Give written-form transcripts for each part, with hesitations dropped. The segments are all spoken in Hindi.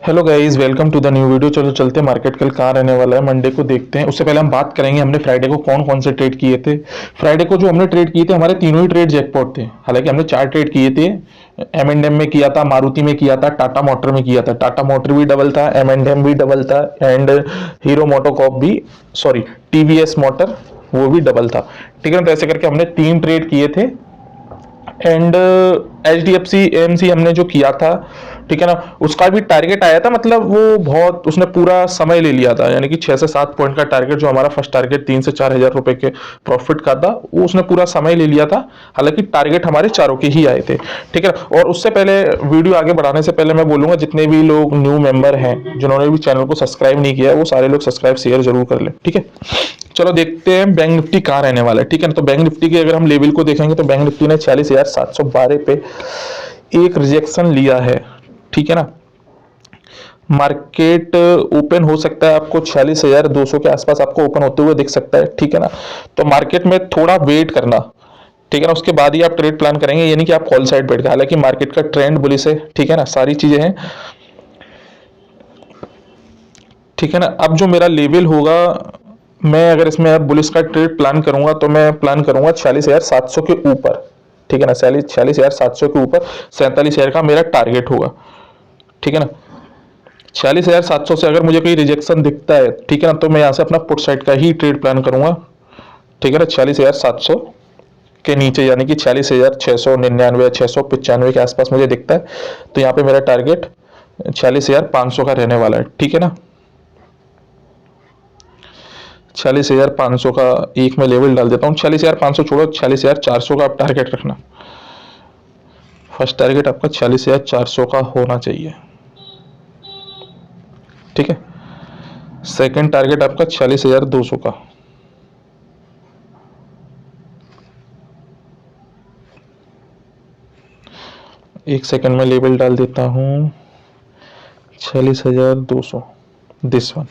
Hello guys, welcome to the new video. चलो चलते हैं मार्केट कल कहाँ रहने वाला है, मंडे को देखते हैं। उससे पहले हम बात करेंगे हमने फ्राइडे को कौन कौन से ट्रेड किए थे। फ्राइडे को जो हमने ट्रेड किए थे, हमारे तीनों ही ट्रेड जैकपॉट थे। हालांकि हमने 4 ट्रेड किए थे। M&M में किया था, मारुति में किया था, टाटा मोटर में किया था। टाटा मोटर भी डबल था, M&M भी डबल था एंड हीरो मोटोकॉप भी, सॉरी, TVS मोटर वो भी डबल था। ठीक है ना। तो ऐसे करके हमने 3 ट्रेड किए थे एंड HDFC AMC हमने जो किया था, ठीक है ना, उसका भी टारगेट आया था। मतलब वो बहुत, उसने पूरा समय ले लिया था, यानी कि 6 से 7 पॉइंट का टारगेट, जो हमारा फर्स्ट टारगेट 3 से 4 हजार रुपए के प्रॉफिट का था, वो उसने पूरा समय ले लिया था। हालांकि टारगेट हमारे चारों के ही आए थे। ठीक है। और उससे पहले, वीडियो आगे बढ़ाने से पहले मैं बोलूंगा, जितने भी लोग न्यू मेंबर हैं जिन्होंने भी चैनल को सब्सक्राइब नहीं किया है, वो सारे लोग सब्सक्राइब शेयर जरूर कर ले। ठीक है। चलो देखते हैं बैंक निफ्टी कहाँ रहने वाला है। ठीक है ना। तो बैंक निफ्टी की अगर हम लेवल को देखेंगे तो बैंक निफ्टी ने 46,712 पे एक रिजेक्शन लिया है। ठीक है ना। मार्केट ओपन हो सकता है आपको 46,200 के आसपास आपको ओपन होते हुए दिख सकता है। ठीक है ना। तो मार्केट में थोड़ा वेट करना, ठीक है ना, उसके बाद ही आप ट्रेड प्लान करेंगे, यानी कि आप कॉल साइड बैठ गए। हालांकि मार्केट का ट्रेंड बुलिश है, ठीक है ना, सारी चीजें हैं। ठीक है ना। अब जो मेरा लेवल होगा, मैं अगर इसमें अब बुलिस का ट्रेड प्लान करूंगा तो मैं प्लान करूंगा 46,700 के ऊपर। ठीक है ना। 46,700 के ऊपर 47,000 का मेरा टारगेट होगा। ठीक है ना। 46,700 से अगर मुझे कोई रिजेक्शन दिखता है, ठीक है ना, तो मैं यहाँ से अपना पुट साइड का ही ट्रेड प्लान करूंगा। ठीक है ना। 46,700 के नीचे, यानी कि 46,699 695 के आसपास मुझे दिखता है, तो यहाँ पे मेरा टारगेट 46,500 का रहने वाला है। ठीक है ना। 46,500 का एक में लेवल डाल देता हूँ। 46,500 छोड़ो, 46,400 का आप टारगेट रखना। फर्स्ट टारगेट आपका 46,400 का होना चाहिए। ठीक है। सेकंड टारगेट आपका 46,200 का। एक सेकंड में लेवल डाल देता हूँ। 46,200, दिस वन।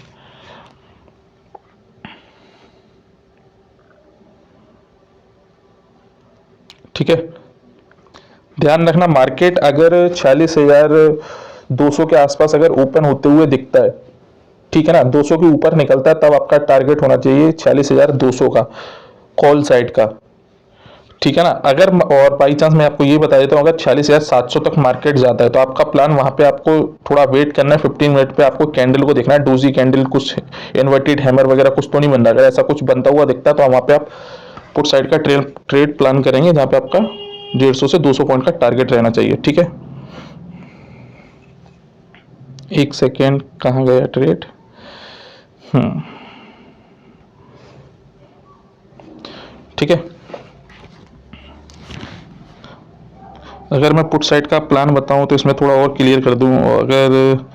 ठीक है। ध्यान रखना, मार्केट अगर 46,200 के आसपास अगर ओपन होते हुए दिखता है, ठीक है ना, 200 के ऊपर निकलता है, तब आपका टारगेट होना चाहिए 46,200 का, कॉल साइड का। ठीक है ना। अगर, और बाई चांस मैं आपको ये बता देता हूँ, अगर 46,700 तक मार्केट जाता है तो आपका प्लान वहां पे आपको थोड़ा वेट करना है। 15 मिनट पे आपको कैंडल को देखना है, डोजी कैंडल, कुछ इन्वर्टेड हैमर वगैरह कुछ तो नहीं बन रहा। अगर ऐसा कुछ बनता हुआ दिखता है तो वहां पे आप पुट साइड का ट्रेड प्लान करेंगे, जहां पे आपका 150 से 200 पॉइंट का टारगेट रहना चाहिए। ठीक है। एक सेकेंड, कहाँ गया ट्रेड? ठीक है। अगर मैं पुट साइड का प्लान बताऊं तो इसमें थोड़ा और क्लियर कर दूं। अगर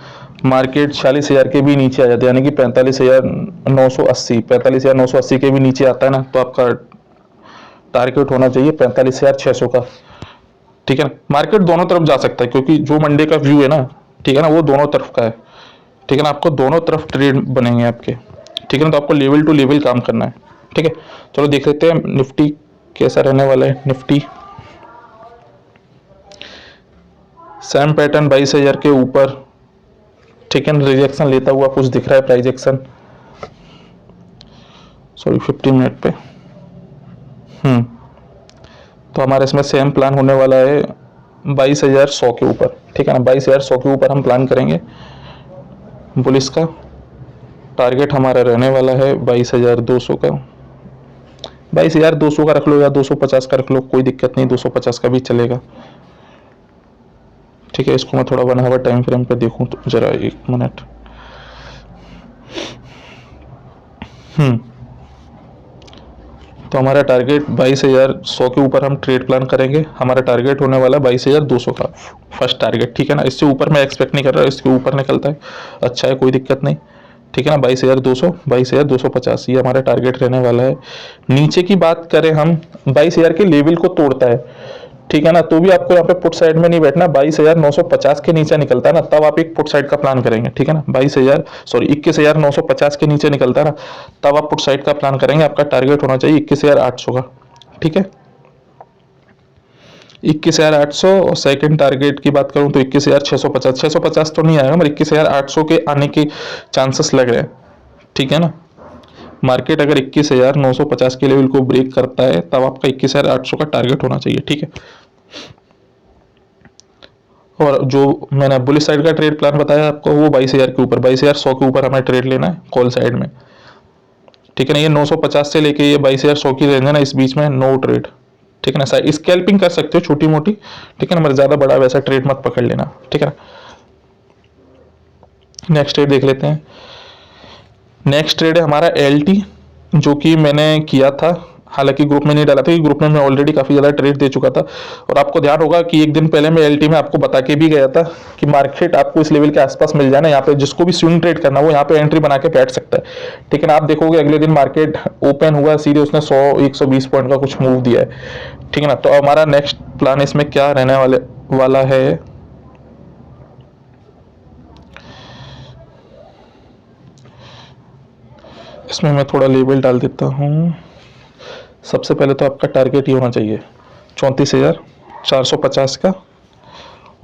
मार्केट 46,000 के भी नीचे आ जाता है, यानी कि 45,980, 45,980 के भी नीचे आता है ना, तो आपका टारगेट होना चाहिए 45,600 का। ठीक है ना। मार्केट दोनों तरफ जा सकता है, क्योंकि जो मंडे का व्यू है ना, ठीक है ना, वो दोनों तरफ का है। ठीक है ना। आपको दोनों तरफ ट्रेड बनेंगे आपके। ठीक है ना। तो आपको लेवल टू लेवल काम करना है। ठीक है। चलो देख लेते हैं निफ्टी कैसा रहने वाला है। निफ्टी सेम पैटर्न 22,000 के ऊपर, ठीक है, रिजेक्शन लेता हुआ कुछ दिख रहा है, प्राइस एक्शन, सॉरी, 15 मिनट पे। तो हमारे इसमें सेम प्लान होने वाला है 22,100 के ऊपर। ठीक है ना। 22,100 के ऊपर हम प्लान करेंगे बुलिस का। टारगेट हमारा रहने वाला है 22,200 का। 22,200 का रख लो या 250 का रख लो, कोई दिक्कत नहीं, 250 का भी चलेगा। ठीक है। इसको मैं थोड़ा बना हुआ टाइम फ्रेम पे देखूं तो जरा, एक मिनट। तो हमारा टारगेट 22,100 के ऊपर हम ट्रेड प्लान करेंगे। हमारा टारगेट होने वाला 22,200 का, फर्स्ट टारगेट। ठीक है ना। इससे ऊपर मैं एक्सपेक्ट नहीं कर रहा, इसके ऊपर निकलता है अच्छा है, कोई दिक्कत नहीं। ठीक है ना। 22,200, 22,250 ये हमारा टारगेट रहने वाला है। नीचे की बात करें हम, 22,000 के लेवल को तोड़ता है, ठीक है ना, तो भी आपको यहाँ पे पुट साइड में नहीं बैठना। 22,950 के नीचे निकलता है ना, तब आप एक पुट साइड का प्लान करेंगे। ठीक है ना। 21,950 के नीचे निकलता है ना, तब आप पुट साइड का प्लान करेंगे। आपका टारगेट होना चाहिए 21,800 का। ठीक है। 21,800 और सेकंड टारगेट की बात करूं तो 21,650। 650 तो नहीं आएगा, मगर 21,800 के आने के चांसेस लग रहे हैं। ठीक है ना, मार्केट अगर 21,950 के लेवल को ब्रेक करता है तब आपका 21,800 का टारगेट होना चाहिए। ठीक है, और जो मैंने बुलिश साइड का ट्रेड प्लान बताया आपको वो 22,000 के ऊपर, 22,100 के ऊपर हमें ट्रेड लेना है कॉल साइड में। ठीक है ना, ये 950 से लेके ये 22,100 की रेंज है ना, इस बीच में नो ट्रेड। ठीक है ना, साइड स्कैल्पिंग कर सकते हो छोटी मोटी। ठीक है ना, मगर ज़्यादा बड़ा वैसा ट्रेड मत पकड़ लेना। ठीक है ना, नेक्स्ट ट्रेड देख लेते हैं। नेक्स्ट ट्रेड है हमारा LT, जो कि मैंने किया था, हालांकि ग्रुप में नहीं डाला था, ग्रुप में मैं ऑलरेडी काफ़ी ज़्यादा ट्रेड दे चुका था। और आपको ध्यान होगा कि एक दिन पहले मैं LT में आपको बता के भी गया था कि मार्केट आपको इस लेवल के आसपास मिल जाना, यहाँ पे जिसको भी स्विंग ट्रेड करना वो यहाँ पे एंट्री बना के बैठ सकता है। ठीक है ना, आप देखोगे अगले दिन मार्केट ओपन हुआ सीधे उसने 100-120 पॉइंट का कुछ मूव दिया है। ठीक है ना, तो हमारा नेक्स्ट प्लान इसमें क्या रहने वाला है, इसमें मैं थोड़ा लेवल डाल देता हूँ। सबसे पहले तो आपका टारगेट ये होना चाहिए 34,450 का,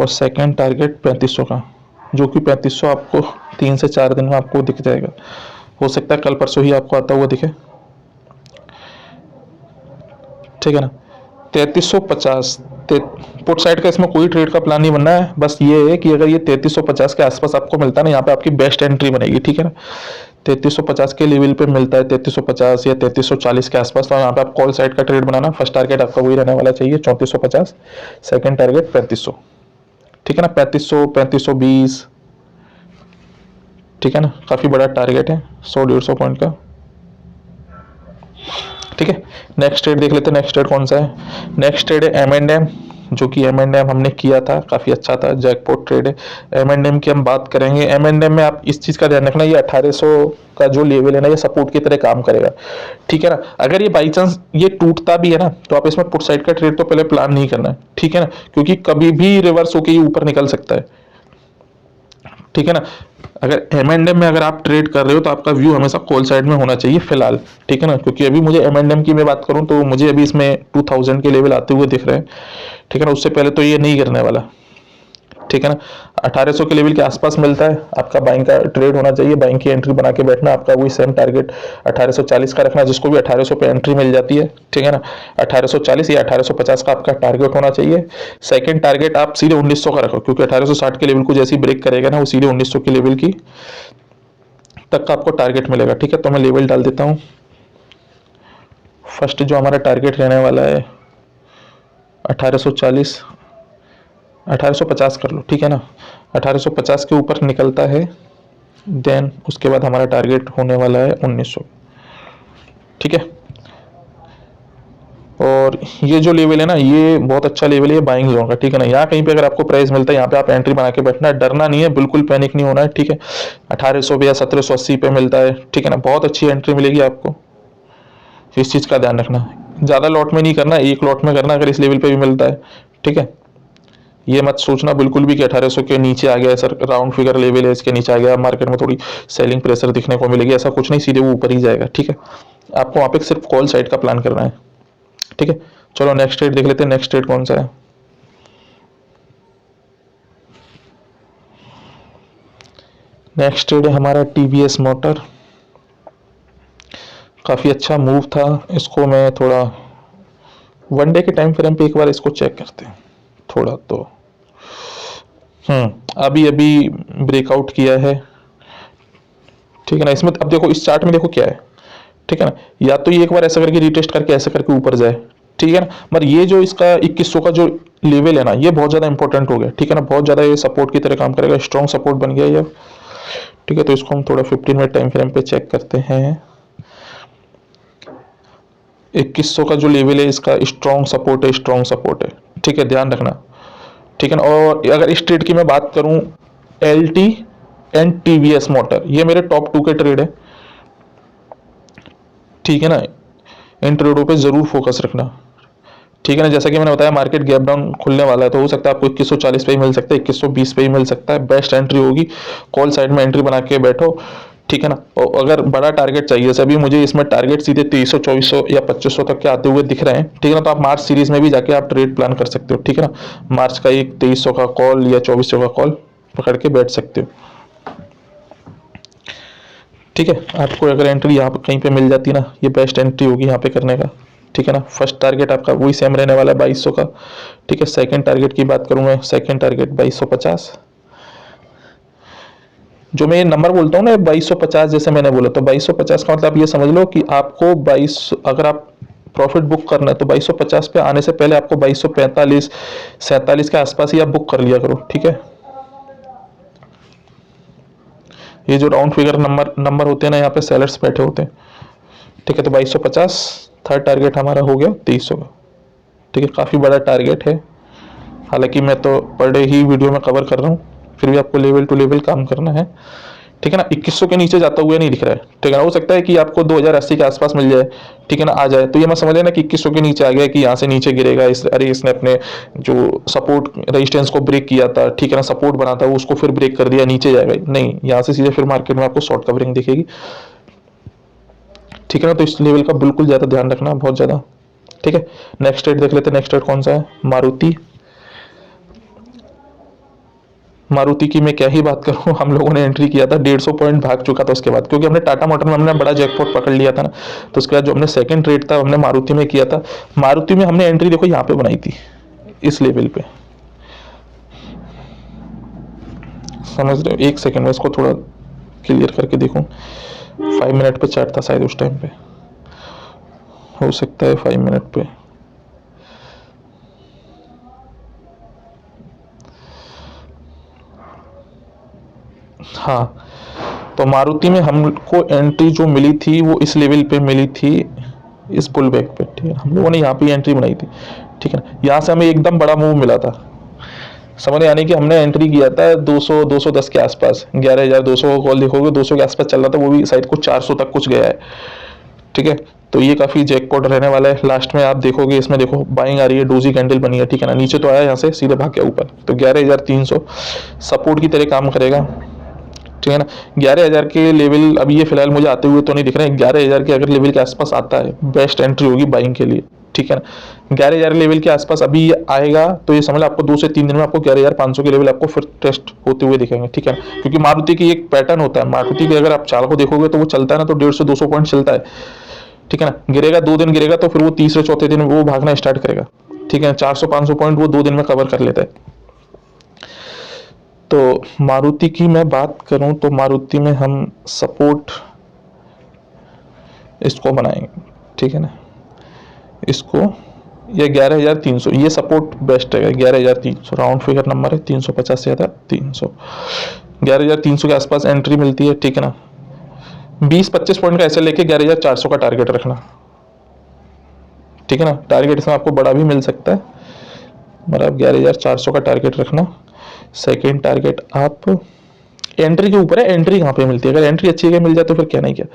और सेकंड टारगेट 3500 का, जो कि 3500 आपको 3 से 4 दिन में आपको दिख जाएगा। हो सकता है कल परसों ही आपको आता हुआ दिखे। ठीक है ना, 3350 पुट साइड का इसमें कोई ट्रेड का प्लान नहीं बनना है, बस ये है कि अगर ये 3350 के आसपास आपको मिलता है ना, यहाँ पे आपकी बेस्ट एंट्री बनेगी। ठीक है ना, 3350 के लेवल पे मिलता है 3350 या 3340 के आसपास, तो यहाँ पे आप कॉल साइड का ट्रेड बनाना। फर्स्ट टारगेट आपका वही रहने वाला चाहिए 3450, सेकंड टारगेट 3500। ठीक है ना, 3500 3520। ठीक है ना, काफ़ी बड़ा टारगेट है 100-150 पॉइंट का। ठीक है, नेक्स्ट ट्रेड देख लेते हैं। नेक्स्ट ट्रेड कौन सा है, नेक्स्ट ट्रेड है M&M, जो कि M&M हमने किया था, काफ़ी अच्छा था, जैकपॉट ट्रेड है। M&M की हम बात करेंगे, M&M में आप इस चीज़ का ध्यान रखना, ये 1800 का जो लेवल है ना, ये सपोर्ट की तरह काम करेगा। ठीक है ना, अगर ये बाई चांस ये टूटता भी है ना, तो आप इसमें पुट साइड का ट्रेड तो पहले प्लान नहीं करना है। ठीक है ना, क्योंकि कभी भी रिवर्स होकर ये ऊपर निकल सकता है। ठीक है ना, अगर M&M में अगर आप ट्रेड कर रहे हो तो आपका व्यू हमेशा कॉल साइड में होना चाहिए फिलहाल। ठीक है ना, क्योंकि अभी मुझे M&M की मैं बात करूं तो मुझे अभी इसमें 2000 के लेवल आते हुए दिख रहे हैं। ठीक है ना, उससे पहले तो ये नहीं करने वाला। ठीक है ना, 1800 के लेवल के आसपास मिलता है, आपका बाइंग का ट्रेड होना चाहिए, बाइंग की एंट्री बना के बैठना। आपका वही सेम टारगेट 1840 का रखना, जिसको भी 1800 पे एंट्री मिल जाती है। ठीक है ना, 1840 या 1850 का आपका टारगेट होना चाहिए। सेकंड टारगेट आप सीधे 1900 का रखो, क्योंकि 1860 के लेवल को जैसे ही ब्रेक करेगा ना, वो सीधे 1900 के लेवल की तक का आपको टारगेट मिलेगा। ठीक है, तो मैं लेवल डाल देता हूँ। फर्स्ट जो हमारा टारगेट रहने वाला है 1840, 1850 कर लो। ठीक है ना, 1850 के ऊपर निकलता है, देन उसके बाद हमारा टारगेट होने वाला है 1900। ठीक है, और ये जो लेवल है ना, ये बहुत अच्छा लेवल है, ये बाइंग जोन का। ठीक है ना, यहाँ कहीं पे अगर आपको प्राइस मिलता है, यहाँ पे आप एंट्री बना के बैठना है, डरना नहीं है, बिल्कुल पैनिक नहीं होना है। ठीक है, 1800 पे या 1780 पे मिलता है। ठीक है ना, बहुत अच्छी एंट्री मिलेगी आपको, इस चीज़ का ध्यान रखना। ज़्यादा लॉट में नहीं करना, एक लॉट में करना अगर इस लेवल पे भी मिलता है। ठीक है, ये मत सोचना बिल्कुल भी कि 1800 के नीचे आ गया सर, राउंड फिगर लेवल है इसके नीचे आ गया, मार्केट में थोड़ी सेलिंग प्रेशर दिखने को मिलेगी, ऐसा कुछ नहीं, सीधे वो ऊपर ही जाएगा। ठीक है, आपको वहाँ पे सिर्फ कॉल साइड का प्लान करना है। ठीक है, चलो नेक्स्ट ट्रेड देख लेते हैं। नेक्स्ट ट्रेड कौन सा है, नेक्स्ट ट्रेड है हमारा TVS मोटर। काफ़ी अच्छा मूव था, इसको मैं थोड़ा वन डे के टाइम फ्रेम पे एक बार इसको चेक करते हैं थोड़ा। तो अभी अभी ब्रेकआउट किया है। ठीक है ना, इसमें अब देखो इस चार्ट में देखो क्या है। ठीक है ना, या तो ये एक बार ऐसा करके रिटेस्ट करके ऐसा करके ऊपर जाए। ठीक है ना, मगर ये जो इसका 2100 का जो लेवल है ना, ये बहुत ज़्यादा इंपॉर्टेंट हो गया। ठीक है ना, बहुत ज़्यादा ये सपोर्ट की तरह काम करेगा, स्ट्रॉन्ग सपोर्ट बन गया ये। ठीक है, तो इसको हम थोड़ा 15 मिनट टाइम फ्रेम पे चेक करते हैं। 2100 का जो लेवल है इसका स्ट्रॉन्ग सपोर्ट है, स्ट्रॉन्ग सपोर्ट है। ठीक है, ध्यान रखना। ठीक है ना, और अगर इस ट्रेड की मैं बात करूं, LT एंड TVS मोटर, ये मेरे टॉप 2 के ट्रेड है। ठीक है ना, इन ट्रेडों पे जरूर फोकस रखना। ठीक है ना, जैसा कि मैंने बताया मार्केट गैप डाउन खुलने वाला है, तो हो सकता है आपको 2140 पे ही मिल सकता है, 2120 पे ही मिल सकता है। बेस्ट एंट्री होगी, कॉल साइड में एंट्री बना के बैठो। ठीक है ना। और अगर बड़ा टारगेट चाहिए, सभी मुझे इसमें टारगेट सीधे 2300 2400 या 2500 तक के आते हुए दिख रहे हैं, ठीक है ना। तो आप मार्च सीरीज में भी जाके आप ट्रेड प्लान कर सकते हो, ठीक है ना। मार्च का एक 2300 का कॉल या 2400 का कॉल पकड़ के बैठ सकते हो, ठीक है। आपको अगर एंट्री यहाँ पे कहीं पे मिल जाती है ना, ये बेस्ट एंट्री होगी यहाँ पे करने का, ठीक है ना। फर्स्ट टारगेट आपका वही सेम रहने वाला है 2200 का, ठीक है। सेकंड टारगेट की बात करूँ मैं, सेकंड टारगेट 2250। जो मैं ये नंबर बोलता हूँ ना 2250, जैसे मैंने बोला, तो 2250 का मतलब आप ये समझ लो कि आपको 22, अगर आप प्रॉफिट बुक करना है तो 2250 पे आने से पहले आपको 2245 47 के आसपास ही आप बुक कर लिया करो, ठीक है। ये जो राउंड फिगर नंबर नंबर होते हैं ना, यहाँ पे सेलर्स बैठे होते हैं, ठीक है। तो 2250 थर्ड टारगेट हमारा हो गया 2300 का, ठीक है। काफ़ी बड़ा टारगेट है, हालांकि मैं तो पर डे ही वीडियो में कवर कर रहा हूँ, फिर भी आपको लेवल टू लेवल काम करना है, ठीक है ना। 2100 के नीचे जाता हुआ नहीं दिख रहा है, ठीक है ना। हो सकता है कि आपको 2080 के आसपास मिल जाए, ठीक है ना, आ जाए, तो ये मैं समझ लेना कि 2100 के नीचे आ गया, कि यहाँ से नीचे गिरेगा अरे इसने अपने जो सपोर्ट रेजिस्टेंस को ब्रेक किया था, ठीक है ना, सपोर्ट बना था उसको फिर ब्रेक कर दिया, नीचे जाएगा नहीं, यहाँ से सीधे फिर मार्केट में आपको शॉर्ट कवरिंग दिखेगी, ठीक है ना। तो इस लेवल का बिल्कुल ज़्यादा ध्यान रखना, बहुत ज़्यादा, ठीक है। नेक्स्ट रेट देख लेते हैं, नेक्स्ट रेट कौन सा है, मारुति। मारुति की मैं क्या ही बात करूं, हम लोगों ने एंट्री किया था, 150 पॉइंट भाग चुका था उसके बाद, क्योंकि हमने टाटा मोटर में हमने बड़ा जैकपॉट पकड़ लिया था ना। तो उसके बाद जो हमने सेकंड रेट था हमने मारुति में किया था। मारुति में हमने एंट्री देखो यहाँ पे बनाई थी, इस लेवल पे, समझ रहे हो। एक सेकेंड में इसको थोड़ा क्लियर करके देखूं, 5 मिनट पे चार्ट था शायद उस टाइम पे, हो सकता है 5 मिनट पे, हाँ। तो मारुति में हमको एंट्री जो मिली थी वो इस लेवल पे मिली थी, इस पुल बैक पे, ठीक है। हम लोगों ने यहाँ पे एंट्री बनाई थी, ठीक है ना। यहाँ से हमें एकदम बड़ा मूव मिला था, समझ, यानी कि हमने एंट्री किया था 200 210 के आसपास, 11200 का कॉल देखोगे 200 के आसपास चल रहा था, वो भी शायद कुछ 400 तक कुछ गया है, ठीक है। तो ये काफी जैकपॉट रहने वाला है। लास्ट में आप देखोगे, इसमें देखो बाइंग आ रही है, डोजी कैंडल बनी है, ठीक है ना। नीचे तो आया, यहाँ से सीधे भाग गया ऊपर, तो 11300 सपोर्ट की तरह काम करेगा, ठीक है ना। 11000 के लेवल अभी ये फिलहाल मुझे आते हुए तो नहीं दिख रहे हैं। 11000 के अगर लेवल के आसपास आता है, बेस्ट एंट्री होगी बाइंग के लिए, ठीक है ना। 11000 लेवल के आसपास अभी ये आएगा तो ये समझ लो आपको 2 से 3 दिन में आपको 11500 के लेवल आपको फिर टेस्ट होते हुए दिखेंगे, ठीक है ना। क्योंकि मारुति की एक पैटर्न होता है, मारुति की अगर आप चाल को देखोगे तो वो चलता है ना, तो 150 200 पॉइंट चलता है, ठीक है ना। गिरेगा 2 दिन गिरेगा तो फिर वो तीसरे चौथे दिन वो भागना स्टार्ट करेगा, ठीक है। 400 500 पॉइंट वो 2 दिन में कवर कर लेता है। तो मारुति की मैं बात करूं तो मारुति में हम सपोर्ट इसको बनाएंगे, ठीक है ना, इसको, ये 11300 ये सपोर्ट बेस्ट है, 11300 राउंड फिगर नंबर है, 350 से ज़्यादा 300, 11300 के आसपास एंट्री मिलती है, ठीक है ना। 20-25 पॉइंट का ऐसे लेके 11400 का टारगेट रखना, ठीक है ना। टारगेट इसमें आपको बड़ा भी मिल सकता है, मतलब 11400 का टारगेट रखना। सेकेंड टारगेट आप एंट्री के ऊपर है, एंट्री कहाँ पे मिलती है, अगर एंट्री अच्छी जगह मिल जाए तो फिर क्या नहीं क्या।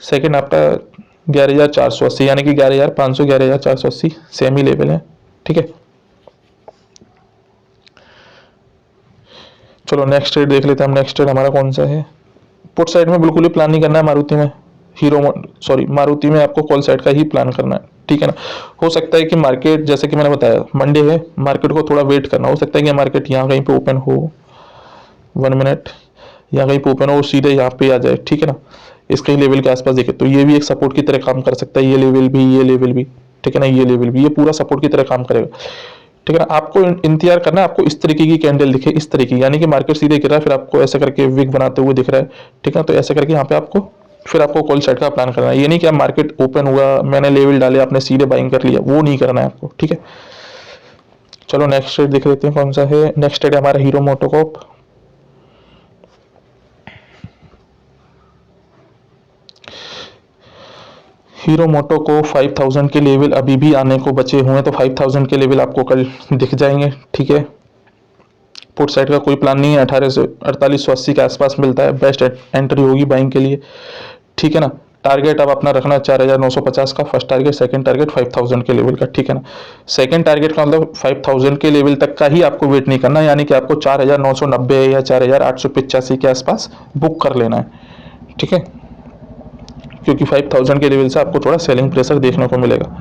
सेकेंड आपका 11480, यानी कि 11500 11480 सेम ही लेवल है, ठीक है। चलो नेक्स्ट ट्रेड देख लेते हैं हम। नेक्स्ट ट्रेड हमारा कौन सा है, पुट साइड में बिल्कुल ही प्लान नहीं करना है मारुति में, मारुति में आपको कॉल साइड का ही प्लान करना है, ठीक है ना। हो सकता है कि मार्केट, जैसे कि मैंने बताया मंडे है, मार्केट को थोड़ा वेट करना, हो सकता है कि मार्केट यहाँ कहीं पे ओपन हो, 1 मिनट, यहाँ कहीं पे ओपन हो, सीधे यहाँ पे आ जाए, ठीक है ना। इसके ही लेवल के आसपास देखे तो ये भी एक सपोर्ट की तरह काम कर सकता है, ये लेवल भी, ये लेवल भी, ठीक है ना, ये लेवल भी, ये पूरा सपोर्ट की तरह काम करेगा, ठीक है ना। आपको इंतजार करना है, आपको इस तरीके की कैंडल दिखे, इस तरीके, यानी कि मार्केट सीधे गिर रहा है फिर आपको ऐसे करके विक बनाते हुए दिख रहा है, ठीक है। तो ऐसे करके यहाँ पे आपको फिर आपको कॉल साइड का प्लान करना है। ये नहीं कि आप मार्केट ओपन हुआ, मैंने लेवल डाले, आपने सीधे बाइंग कर लिया, वो नहीं करना है आपको, ठीक है। चलो नेक्स्ट ट्रेड देख लेते हैं कौन सा है। नेक्स्ट ट्रेड हमारा हीरो मोटोकॉर्प। हीरो मोटो को 5000 के लेवल अभी भी आने को बचे हुए हैं, तो 5000 के लेवल आपको कल दिख जाएंगे, ठीक है। पुट साइड का कोई प्लान नहीं है, 18 से 4880 के आसपास मिलता है, बेस्ट एंट्री होगी बाइंग के लिए, ठीक है ना। टारगेट अब अपना रखना 4950 का फर्स्ट टारगेट, सेकंड टारगेट 5000 के लेवल का, ठीक है ना। सेकंड टारगेट का मतलब 5000 के लेवल तक का ही आपको वेट नहीं करना, यानी कि आपको 4990 या 4885 के आसपास बुक कर लेना है, ठीक है, क्योंकि 5000 के लेवल से आपको थोड़ा सेलिंग प्रेशर देखने को मिलेगा।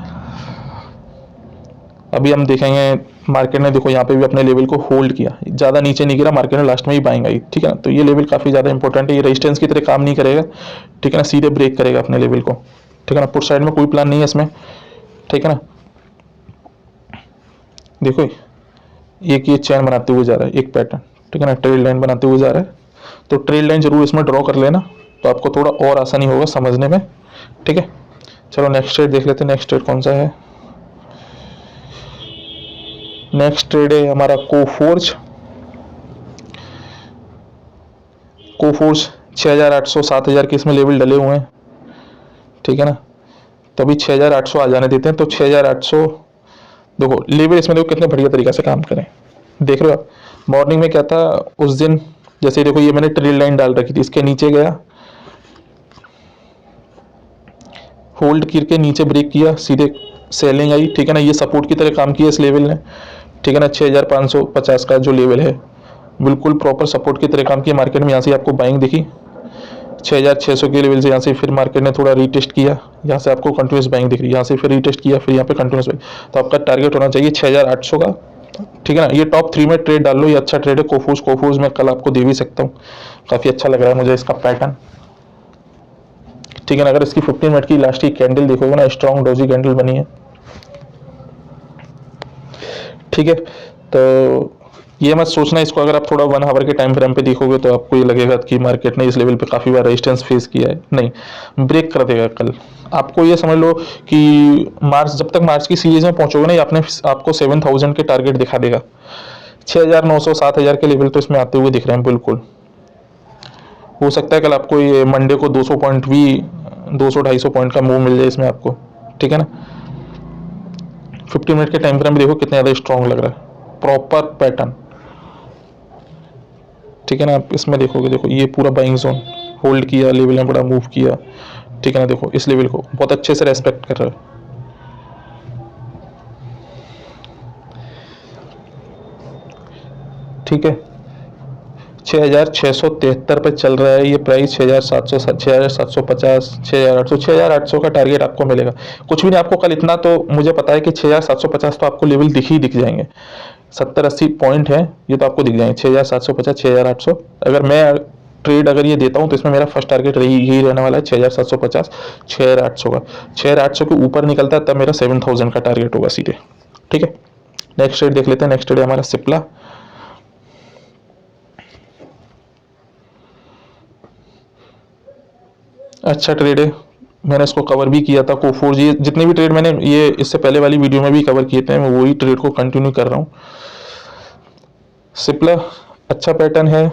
अभी हम देखेंगे मार्केट ने, देखो यहाँ पे भी अपने लेवल को होल्ड किया, ज़्यादा नीचे नहीं गिरा, मार्केट ने लास्ट में ही बाइंग आई, ठीक है ना। तो ये लेवल काफ़ी ज़्यादा इंपॉर्टेंट है, ये रेजिस्टेंस की तरह काम नहीं करेगा, ठीक है ना, सीधे ब्रेक करेगा अपने लेवल को, ठीक है ना। पुट साइड में कोई प्लान नहीं है इसमें, ठीक है ना। देखो एक ये चैन बनाते हुए जा रहा है, एक पैटर्न, ठीक है ना, ट्रेल लाइन बनाते हुए जा रहा है, तो ट्रेल लाइन जरूर इसमें ड्रॉ कर लेना, तो आपको थोड़ा और आसानी होगा समझने में, ठीक है। चलो नेक्स्ट ट्रेड देख लेते हैं, नेक्स्ट ट्रेड कौन सा है। नेक्स्ट ट्रेड है हमारा कोफोर्ज। कोफोर्ज 6800 7000 के इसमें लेवल डले हुए हैं, ठीक है ना। तो अभी 6800 आ जाने देते हैं, तो 6800 देखो लेवल इसमें, देखो कितने बढ़िया तरीका से काम करें, देख रहे हो आप। मॉर्निंग में क्या था उस दिन, जैसे देखो ये मैंने ट्रेल लाइन डाल रखी थी, इसके नीचे गया, होल्ड करके नीचे ब्रेक किया, सीधे सेलिंग आई, ठीक है ना। ये सपोर्ट की तरह काम किया इस लेवल ने, ठीक है ना। 6550 का जो लेवल है बिल्कुल प्रॉपर सपोर्ट की तरह काम किया मार्केट में। यहाँ से आपको बाइंग दिखी 6600 के लेवल से, यहाँ से फिर मार्केट ने थोड़ा रीटेस्ट किया, यहाँ से आपको कंटिन्यूस बाइंग दिख रही है, यहाँ से फिर रीटेस्ट किया, फिर यहाँ पे कंटिन्यूस बाइंग। तो आपका टारगेट होना चाहिए 6800 का, ठीक है ना। ये टॉप 3 में ट्रेड डाल लो, ये अच्छा ट्रेड है। कोफोर्स, कोफोर्स में कल आपको दे भी सकता हूँ, काफ़ी अच्छा लग रहा है मुझे इसका पैटर्न, ठीक है ना। अगर इसकी 15 मिनट की लास्ट की कैंडल देखोगे ना, स्ट्रॉन्ग डोजी कैंडल बनी है, ठीक है। तो ये मत सोचना इसको, अगर आप थोड़ा 1 आवर के टाइम फ्रेम पे देखोगे तो आपको ये लगेगा कि मार्केट ने इस लेवल पे काफ़ी बार रेजिस्टेंस फेस किया है, नहीं, ब्रेक कर देगा कल। आपको ये समझ लो कि मार्च, जब तक मार्च की सीरीज में पहुंचोगे ना, ये आपने आपको 7000 के टारगेट दिखा देगा। 6900 7000 के लेवल तो इसमें आते हुए दिख रहे हैं बिल्कुल। हो सकता है कल आपको ये मंडे को 200 पॉइंट भी, 200-250 पॉइंट का मूव मिल जाए इसमें आपको, ठीक है ना। 50 मिनट के टाइम फ्रेम में देखो कितना ज़्यादा स्ट्रॉन्ग लग रहा है, प्रॉपर पैटर्न, ठीक है ना। आप इसमें देखोगे, देखो ये पूरा बाइंग जोन होल्ड किया, लेवल में बड़ा मूव किया, ठीक है ना। देखो इस लेवल को बहुत अच्छे से रेस्पेक्ट कर रहा है, ठीक है। 6673 पे चल रहा है ये प्राइस, 6700 6750 6800 6800 का टारगेट आपको मिलेगा। कुछ भी नहीं, आपको कल इतना तो मुझे पता है कि 6750 तो आपको लेवल दिख ही दिख जाएंगे, 70-80 पॉइंट है ये तो आपको दिख जाएंगे, 6750 6800। अगर मैं ट्रेड अगर ये देता हूँ तो इसमें मेरा फर्स्ट टारगेट यही रहने वाला है 6750 6800 का। 6800 के ऊपर निकलता है तब मेरा 7000 का टारगेट होगा सीधे, ठीक है। नेक्स्ट ट्रेड देख लेते हैं, नेक्स्ट ट्रेड हमारा सिप्ला। अच्छा ट्रेड है, मैंने इसको कवर भी किया था। कोफोर्ज, ये जितने भी ट्रेड मैंने ये इससे पहले वाली वीडियो में भी कवर किए थे, मैं वही ट्रेड को कंटिन्यू कर रहा हूँ। सिप्ला अच्छा पैटर्न है,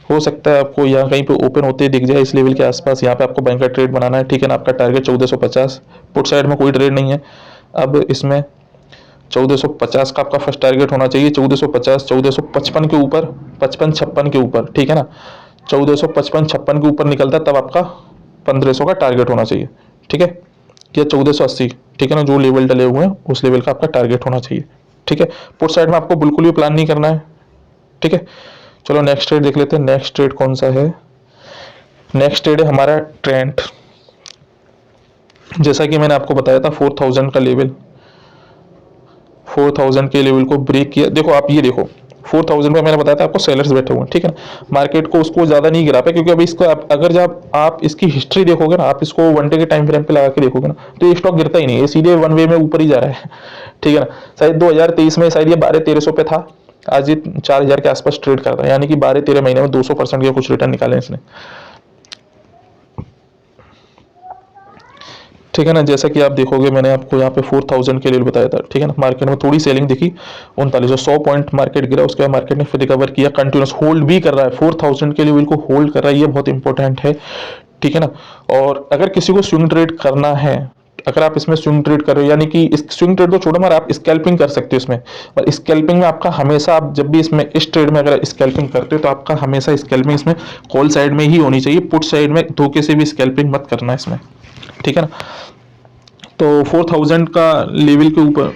हो सकता है आपको यहाँ कहीं पे ओपन होते दिख जाए इस लेवल के आसपास, यहाँ पे आपको बैंक का ट्रेड बनाना है, ठीक है ना। आपका टारगेट 1450, पुट साइड में कोई ट्रेड नहीं है। अब इसमें 1450 का आपका फर्स्ट टारगेट होना चाहिए, 1450 1455 के ऊपर, 55-56 के ऊपर, ठीक है ना। 1455-56 के ऊपर निकलता है तब आपका 1500 का टारगेट होना चाहिए, ठीक है, या 1480, ठीक है ना। जो लेवल डले हुए हैं उस लेवल का आपका टारगेट होना चाहिए, ठीक है। पुट साइड में आपको बिल्कुल भी प्लान नहीं करना है, ठीक है। चलो नेक्स्ट ट्रेड देख लेते हैं, नेक्स्ट ट्रेड कौन सा है। नेक्स्ट ट्रेड है हमारा ट्रेंड। जैसा कि मैंने आपको बताया था 4000 का लेवल, 4000 के लेवल को ब्रेक किया। देखो आप ये देखो 4000 पे मैंने बताया था आपको सेलर्स बैठे हुए हैं, ठीक है ना। मार्केट को उसको ज्यादा नहीं गिरा पाया, क्योंकि अभी इसको अगर जब आप इसकी हिस्ट्री देखोगे ना, आप इसको 1 डे के टाइम फ्रेम पे लगा के देखोगे ना, तो ये स्टॉक गिरता ही नहीं है, सीधे 1 वे में ऊपर ही जा रहा है, ठीक है ना। शायद 2023 में शायद ये 1200-1300 पे था, आज ये 4000 के आसपास ट्रेड करता है, यानी कि 12-13 महीने में 200% के कुछ रिटर्न निकाले इसने, ठीक है ना। जैसा कि आप देखोगे मैंने आपको यहाँ पे 4000 के लेवल बताया था, ठीक है ना। मार्केट में थोड़ी सेलिंग दिखी 3900 पॉइंट मार्केट गिरा, उसके बाद मार्केट ने फिर रिकवर किया, कंटिन्यूस होल्ड भी कर रहा है, 4000 के लेवल को होल्ड कर रहा है, ये बहुत इंपॉर्टेंट है, ठीक है ना। और अगर किसी को स्विंग ट्रेड करना है अगर आप इसमें स्विंग ट्रेड कर रहे हो, यानी कि इस स्विंग ट्रेड तो छोड़ो मगर आप स्कैल्पिंग कर सकते हो इसमें, और स्कैल्पिंग में आपका हमेशा, आप जब भी इसमें इस ट्रेड में अगर स्कैल्पिंग करते हो तो आपका हमेशा स्कैल्पिंग इसमें कॉल साइड में ही होनी चाहिए, पुट साइड में धोखे से भी स्कैल्पिंग मत करना इसमें, ठीक है ना। तो 4000 का लेवल के ऊपर,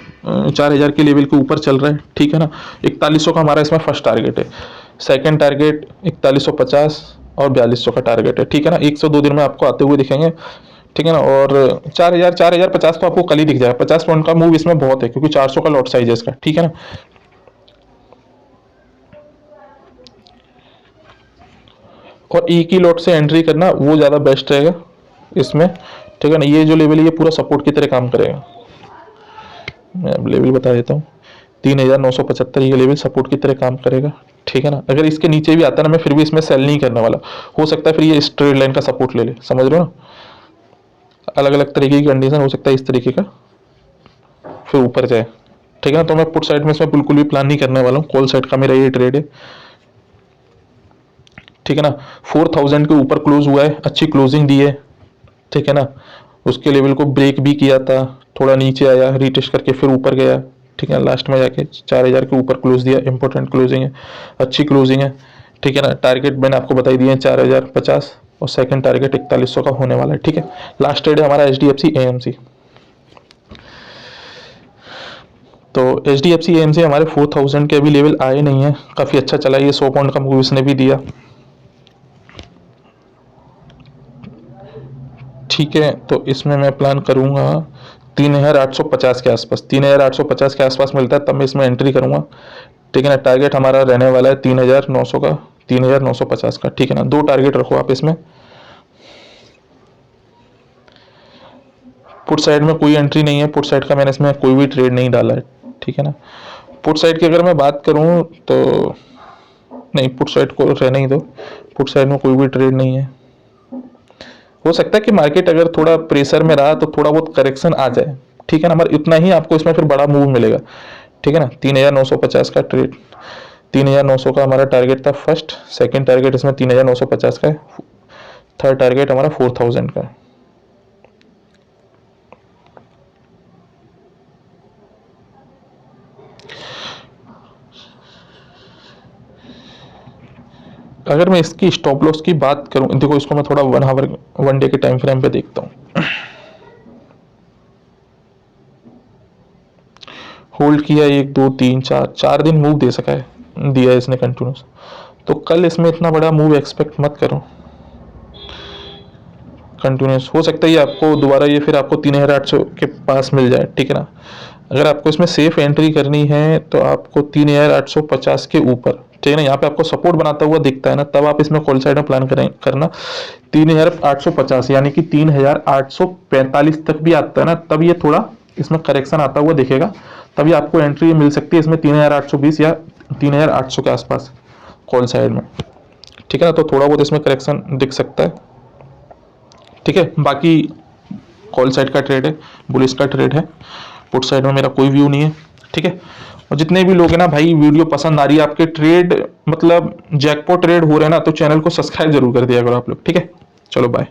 4000 के लेवल के ऊपर चल रहा है, ठीक है ना। 4100 का हमारा इसमें फर्स्ट टारगेट है, सेकंड टारगेट 4150 और 4200 का टारगेट है, ठीक है ना। 102 दिन में आपको आते हुए दिखेंगे, ठीक है ना। और 4050 तो आपको कल ही दिख जाएगा, 50 पॉइंट का मूव इसमें बहुत है क्योंकि 400 का लॉट साइज है इसका, ठीक है ना। और एक ही लॉट से एंट्री करना वो ज़्यादा बेस्ट रहेगा इसमें, ठीक है ना। ये जो लेवल है ये पूरा सपोर्ट की तरह काम करेगा, मैं अब लेवल बता देता हूँ। 3975 ये लेवल सपोर्ट की तरह काम करेगा, ठीक है ना। अगर इसके नीचे भी आता है ना, मैं फिर भी इसमें सेल नहीं करने वाला, हो सकता है फिर ये स्ट्रेट लाइन का सपोर्ट ले ले, समझ रहे हो ना। अलग अलग तरीके की कंडीशन हो सकता है इस तरीके का, फिर ऊपर जाए, ठीक है ना। तो मैं पुट साइड में इसमें बिल्कुल भी प्लान नहीं करने वाला हूँ, कॉल साइड का मेरा ये ट्रेड है, ठीक है ना। 4000 के ऊपर क्लोज हुआ है, अच्छी क्लोजिंग दी है, ठीक है ना। उसके लेवल को ब्रेक भी किया था, थोड़ा नीचे आया, रीटेस्ट करके फिर ऊपर गया, ठीक है। लास्ट में जाके 4000 के ऊपर क्लोज दिया, इंपॉर्टेंट क्लोजिंग है, अच्छी क्लोजिंग है, ठीक है ना। टारगेट मैंने आपको बताई दिए 4050 और सेकंड टारगेट 4100 का होने वाला है, ठीक है। लास्ट ट्रेड है हमारा HDFC AMC। तो HDFC AMC हमारे 4000 के अभी लेवल आए नहीं है, काफ़ी अच्छा चला, ये 100 पॉइंट का मूव इसने भी दिया, ठीक है। तो इसमें मैं प्लान करूंगा 3850 के आसपास, 3850 के आसपास मिलता है तब मैं इसमें एंट्री करूंगा, ठीक है ना। टारगेट हमारा रहने वाला है 3900 का, 3950 का, ठीक है ना। दो टारगेट रखो आप इसमें। पुट साइड में कोई एंट्री नहीं है, पुट साइड का मैंने इसमें कोई भी ट्रेड नहीं डाला है, ठीक है ना। पुट साइड की अगर मैं बात करूं तो नहीं, पुट साइड को रहने ही दो, पुट साइड में कोई भी ट्रेड नहीं है। हो सकता है कि मार्केट अगर थोड़ा प्रेशर में रहा तो थोड़ा बहुत करेक्शन आ जाए, ठीक है ना, मगर इतना ही आपको इसमें फिर बड़ा मूव मिलेगा, ठीक है ना। 3950 का ट्रेड, 3900 का हमारा टारगेट था फर्स्ट, सेकंड टारगेट इसमें 3950 का है, थर्ड टारगेट हमारा 4000 का है। अगर मैं इसकी स्टॉप लॉस की बात करूं, देखो इसको मैं थोड़ा 1 आवर 1 डे के टाइम फ्रेम पे देखता हूं। होल्ड किया 1 2 3 4 दिन मूव दे सका है, दिया है इसने कंटिन्यूस, तो कल इसमें इतना बड़ा मूव एक्सपेक्ट मत करो कंटिन्यूस। हो सकता है ये आपको दोबारा ये फिर आपको 3800 के पास मिल जाए, ठीक है ना। अगर आपको इसमें सेफ एंट्री करनी है तो आपको 3850 के ऊपर, ठीक है ना, यहाँ पे आपको सपोर्ट बनाता हुआ दिखता है ना, तब आप इसमें कॉल साइड में प्लान करें करना। 3850 यानी कि 3845 तक भी आता है ना, तब ये थोड़ा इसमें करेक्शन आता हुआ दिखेगा, तभी आपको एंट्री मिल सकती है इसमें 3820 या 3800 के आसपास कॉल साइड में, ठीक है ना। तो थोड़ा बहुत इसमें करेक्शन दिख सकता है, ठीक है। बाकी कॉल साइड का ट्रेड है, बुलिश का ट्रेड है, पुट साइड में मेरा कोई व्यू नहीं है, ठीक है। और जितने भी लोग हैं ना भाई, वीडियो पसंद आ रही है आपके, ट्रेड मतलब जैकपॉट ट्रेड हो रहे हैं ना, तो चैनल को सब्सक्राइब जरूर कर दिया करो आप लोग, ठीक है। चलो बाय।